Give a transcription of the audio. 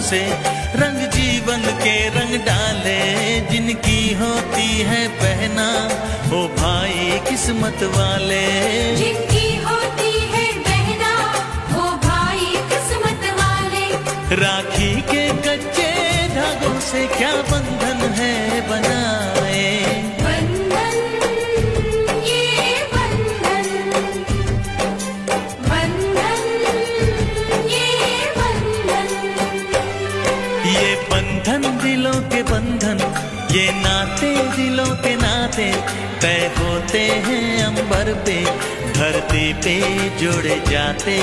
से रंग जीवन के रंग डाले, जिनकी होती है बहना ओ भाई किस्मत वाले। जिनकी होती है बहना वो भाई किस्मत वाले। राखी के कच्चे धागों से क्या बंधन है बनाए, बंधन ये बंधन, बंधन ये बंधन। ये बंधन दिलों के बंधन, ये नाते दिलों के नाते तय होते हैं अंबर पे, धरती पे जोड़े जाते।